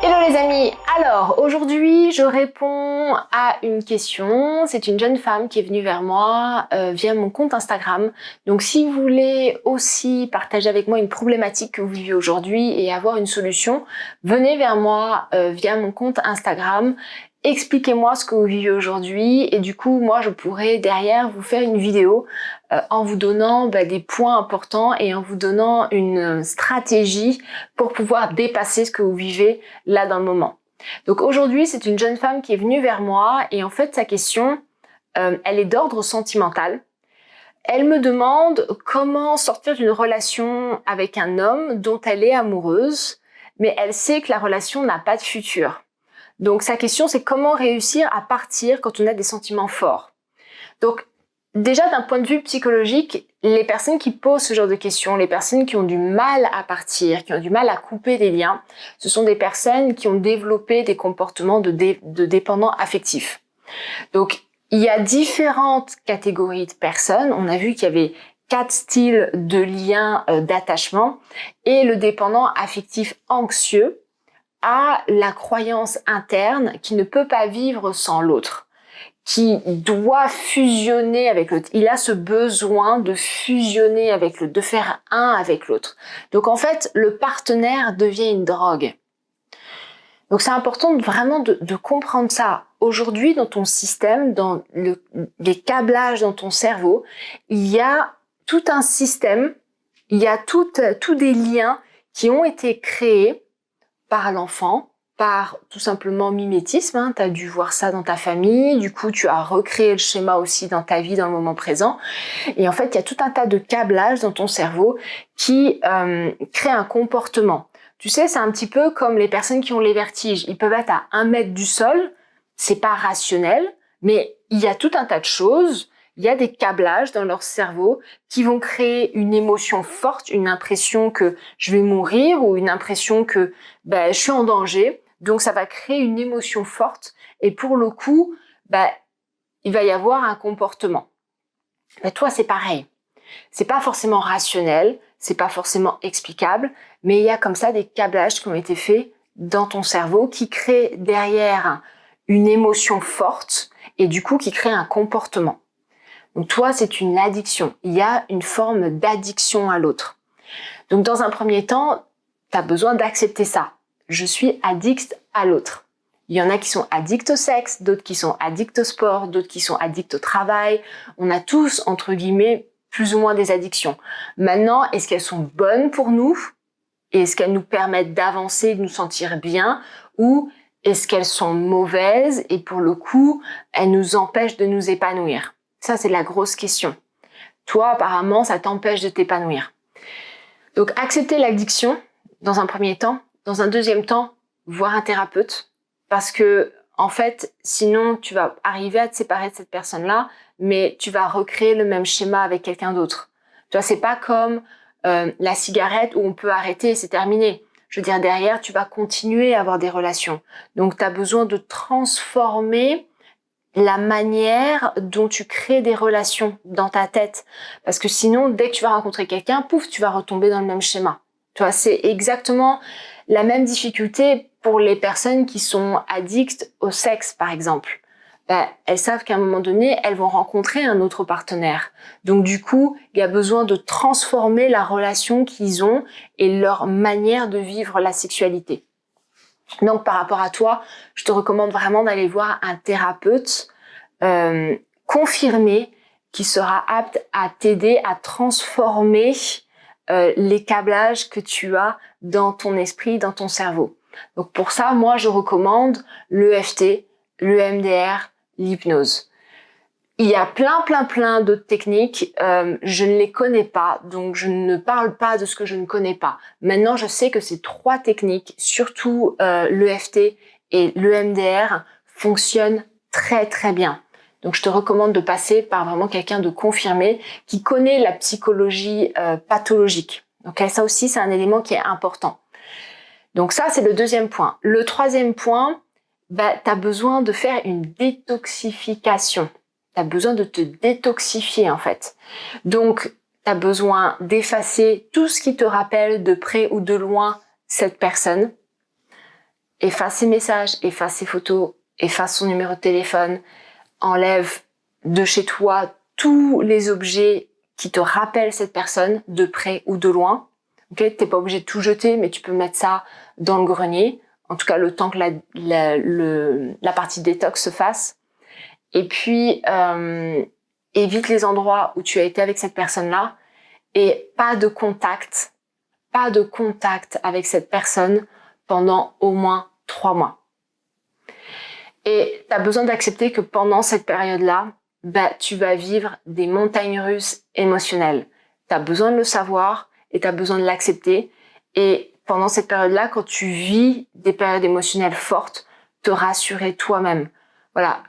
Hello les amis, alors aujourd'hui je réponds à une question. C'est une jeune femme qui est venue vers moi via mon compte Instagram. Donc si vous voulez aussi partager avec moi une problématique que vous vivez aujourd'hui et avoir une solution, venez vers moi via mon compte Instagram. Expliquez-moi ce que vous vivez aujourd'hui et du coup moi je pourrai derrière vous faire une vidéo en vous donnant des points importants et en vous donnant une stratégie pour pouvoir dépasser ce que vous vivez là dans le moment. Donc aujourd'hui c'est une jeune femme qui est venue vers moi et en fait sa question elle est d'ordre sentimental. Elle me demande comment sortir d'une relation avec un homme dont elle est amoureuse mais elle sait que la relation n'a pas de futur. Donc sa question c'est comment réussir à partir quand on a des sentiments forts. Donc déjà d'un point de vue psychologique, les personnes qui posent ce genre de questions, les personnes qui ont du mal à partir, qui ont du mal à couper des liens, ce sont des personnes qui ont développé des comportements de dépendants affectifs. Donc il y a différentes catégories de personnes. On a vu qu'il y avait 4 styles de liens d'attachement et le dépendant affectif anxieux a la croyance interne qu'il ne peut pas vivre sans l'autre, qui doit fusionner avec l'autre. Il a ce besoin de fusionner avec l'autre, de faire un avec l'autre. Donc en fait, le partenaire devient une drogue. Donc c'est important vraiment de comprendre ça. Aujourd'hui, dans ton système, dans les câblages dans ton cerveau, il y a tout un système, il y a tous des liens qui ont été créés par l'enfant, par tout simplement mimétisme, tu as dû voir ça dans ta famille, du coup tu as recréé le schéma aussi dans ta vie, dans le moment présent, et en fait il y a tout un tas de câblages dans ton cerveau qui créent un comportement. Tu sais, c'est un petit peu comme les personnes qui ont les vertiges, ils peuvent être à 1 mètre du sol, c'est pas rationnel, mais il y a tout un tas de choses, il y a des câblages dans leur cerveau qui vont créer une émotion forte, une impression que je vais mourir ou une impression que je suis en danger. Donc ça va créer une émotion forte et pour le coup, il va y avoir un comportement. Toi, c'est pareil. C'est pas forcément rationnel, c'est pas forcément explicable, mais il y a comme ça des câblages qui ont été faits dans ton cerveau qui créent derrière une émotion forte et du coup qui crée un comportement. Donc toi, c'est une addiction. Il y a une forme d'addiction à l'autre. Donc dans un premier temps, tu as besoin d'accepter ça. Je suis addict à l'autre. Il y en a qui sont addicts au sexe, d'autres qui sont addicts au sport, d'autres qui sont addicts au travail. On a tous, entre guillemets, plus ou moins des addictions. Maintenant, est-ce qu'elles sont bonnes pour nous? Est-ce qu'elles nous permettent d'avancer, de nous sentir bien? Ou est-ce qu'elles sont mauvaises et pour le coup, elles nous empêchent de nous épanouir? Ça, c'est la grosse question. Toi, apparemment, ça t'empêche de t'épanouir. Donc, accepter l'addiction, dans un premier temps. Dans un deuxième temps, voir un thérapeute. Parce que, en fait, sinon, tu vas arriver à te séparer de cette personne-là, mais tu vas recréer le même schéma avec quelqu'un d'autre. Tu vois, c'est pas comme la cigarette où on peut arrêter et c'est terminé. Je veux dire, derrière, tu vas continuer à avoir des relations. Donc, tu as besoin de transformer la manière dont tu crées des relations dans ta tête. Parce que sinon, dès que tu vas rencontrer quelqu'un, pouf, tu vas retomber dans le même schéma. Tu vois, c'est exactement la même difficulté pour les personnes qui sont addictes au sexe, par exemple. Elles savent qu'à un moment donné, elles vont rencontrer un autre partenaire. Donc du coup, il y a besoin de transformer la relation qu'ils ont et leur manière de vivre la sexualité. Donc par rapport à toi, je te recommande vraiment d'aller voir un thérapeute confirmé qui sera apte à t'aider à transformer les câblages que tu as dans ton esprit, dans ton cerveau. Donc pour ça, moi je recommande l'EFT, l'EMDR, l'hypnose. Il y a plein d'autres techniques, je ne les connais pas, donc je ne parle pas de ce que je ne connais pas. Maintenant, je sais que ces 3 techniques, surtout l'EFT et l'EMDR, fonctionnent très bien. Donc je te recommande de passer par vraiment quelqu'un de confirmé qui connaît la psychologie pathologique. Donc ça aussi, c'est un élément qui est important. Donc ça, c'est le deuxième point. Le troisième point, tu as besoin de faire une détoxification. Tu as besoin de te détoxifier en fait. Donc, tu as besoin d'effacer tout ce qui te rappelle de près ou de loin cette personne. efface ses messages, efface ses photos, efface son numéro de téléphone, enlève de chez toi tous les objets qui te rappellent cette personne, de près ou de loin. Okay, t'es pas obligé de tout jeter, mais tu peux mettre ça dans le grenier, en tout cas le temps que la partie détox se fasse. Et puis, évite les endroits où tu as été avec cette personne-là, et pas de contact avec cette personne pendant au moins 3 mois. Et tu as besoin d'accepter que pendant cette période-là, tu vas vivre des montagnes russes émotionnelles. Tu as besoin de le savoir et tu as besoin de l'accepter. Et pendant cette période-là, quand tu vis des périodes émotionnelles fortes, te rassurer toi-même. Voilà,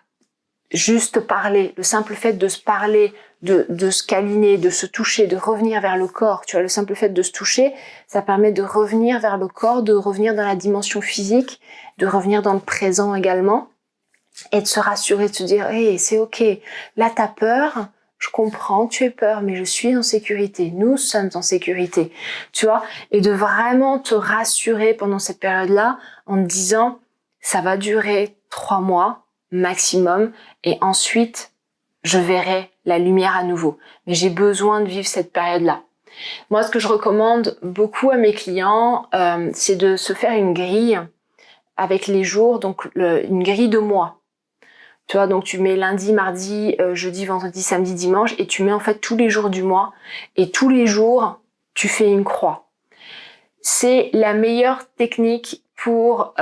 juste parler, le simple fait de se parler, de se câliner, de se toucher, de revenir vers le corps. Tu vois, le simple fait de se toucher, ça permet de revenir vers le corps, de revenir dans la dimension physique, de revenir dans le présent également. Et de se rassurer, de se dire, hey, c'est ok, là t'as peur, je comprends, tu as peur, mais je suis en sécurité, nous sommes en sécurité, tu vois, et de vraiment te rassurer pendant cette période-là en te disant, ça va durer 3 mois maximum, et ensuite, je verrai la lumière à nouveau. Mais j'ai besoin de vivre cette période-là. Moi, ce que je recommande beaucoup à mes clients, c'est de se faire une grille avec les jours, donc une grille de mois. Tu vois, donc tu mets lundi, mardi, jeudi, vendredi, samedi, dimanche, et tu mets en fait tous les jours du mois, et tous les jours, tu fais une croix. C'est la meilleure technique pour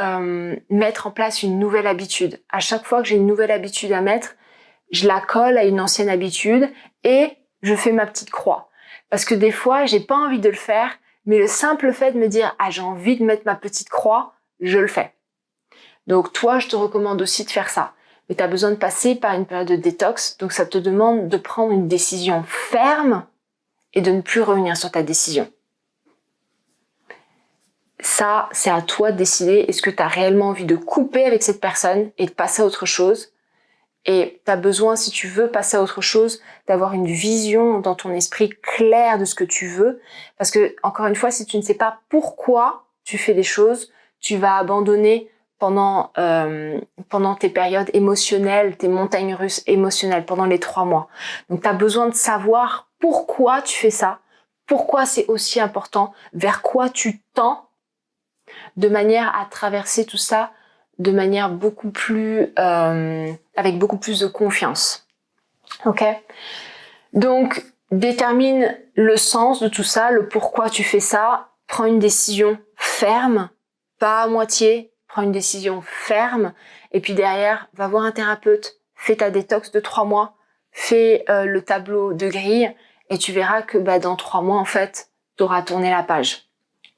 mettre en place une nouvelle habitude. À chaque fois que j'ai une nouvelle habitude à mettre, je la colle à une ancienne habitude et je fais ma petite croix. Parce que des fois, j'ai pas envie de le faire, mais le simple fait de me dire « Ah, j'ai envie de mettre ma petite croix », je le fais. Donc toi, je te recommande aussi de faire ça. Mais tu as besoin de passer par une période de détox, donc ça te demande de prendre une décision ferme et de ne plus revenir sur ta décision. Ça, c'est à toi de décider, est-ce que tu as réellement envie de couper avec cette personne et de passer à autre chose? Et tu as besoin, si tu veux passer à autre chose, d'avoir une vision dans ton esprit claire de ce que tu veux. Parce que, encore une fois, si tu ne sais pas pourquoi tu fais des choses, tu vas abandonner pendant tes périodes émotionnelles, tes montagnes russes émotionnelles, pendant les 3 mois. Donc, tu as besoin de savoir pourquoi tu fais ça, pourquoi c'est aussi important, vers quoi tu tends, de manière à traverser tout ça de manière beaucoup plus, avec beaucoup plus de confiance. Ok ? Donc, détermine le sens de tout ça, le pourquoi tu fais ça, prends une décision ferme, pas à moitié, prends une décision ferme, et puis derrière, va voir un thérapeute, fais ta détox de 3 mois, fais le tableau de grille, et tu verras que dans 3 mois, en fait, tu auras tourné la page.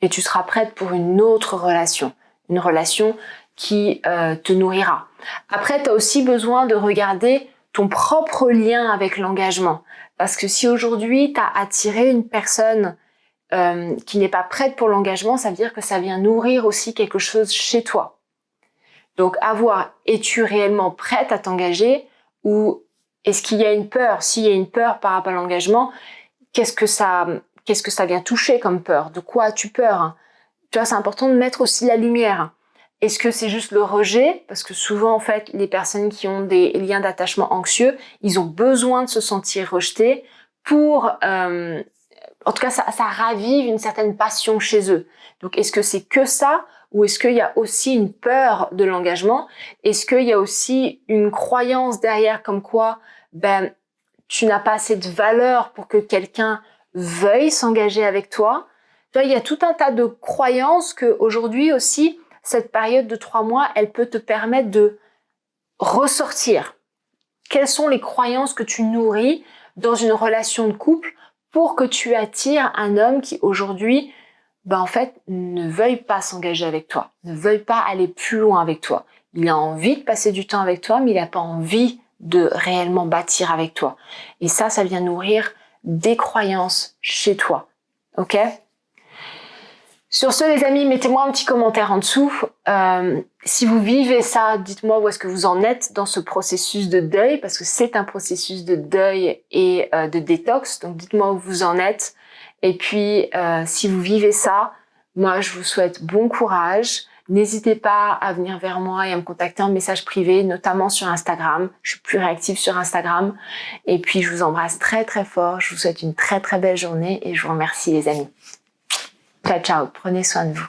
Et tu seras prête pour une autre relation. Une relation qui te nourrira. Après, tu as aussi besoin de regarder ton propre lien avec l'engagement. Parce que si aujourd'hui, tu as attiré une personne qui n'est pas prête pour l'engagement, ça veut dire que ça vient nourrir aussi quelque chose chez toi. Donc, à voir, es-tu réellement prête à t'engager ou est-ce qu'il y a une peur? S'il y a une peur par rapport à l'engagement, qu'est-ce que ça vient toucher comme peur? De quoi as-tu peur? Tu vois, c'est important de mettre aussi la lumière. Est-ce que c'est juste le rejet? Parce que souvent, en fait, les personnes qui ont des liens d'attachement anxieux, ils ont besoin de se sentir rejetés pour... en tout cas, ça ravive une certaine passion chez eux. Donc, est-ce que c'est que ça? Ou est-ce qu'il y a aussi une peur de l'engagement? Est-ce qu'il y a aussi une croyance derrière comme quoi tu n'as pas assez de valeur pour que quelqu'un veuille s'engager avec toi? Tu vois, il y a tout un tas de croyances que aujourd'hui aussi, cette période de 3 mois, elle peut te permettre de ressortir. Quelles sont les croyances que tu nourris dans une relation de couple pour que tu attires un homme qui aujourd'hui, en fait, ne veuille pas s'engager avec toi, ne veuille pas aller plus loin avec toi. Il a envie de passer du temps avec toi, mais il n'a pas envie de réellement bâtir avec toi. Et ça vient nourrir des croyances chez toi. Ok ? Sur ce, les amis, mettez-moi un petit commentaire en dessous. Si vous vivez ça, dites-moi où est-ce que vous en êtes dans ce processus de deuil, parce que c'est un processus de deuil et de détox. Donc, dites-moi où vous en êtes. Et puis, si vous vivez ça, moi, je vous souhaite bon courage N'hésitez pas à venir vers moi et à me contacter en message privé, notamment sur Instagram. Je suis plus réactive sur Instagram. Et puis, je vous embrasse très très fort. Je vous souhaite une très très belle journée et je vous remercie les amis. Ciao, ciao. Prenez soin de vous.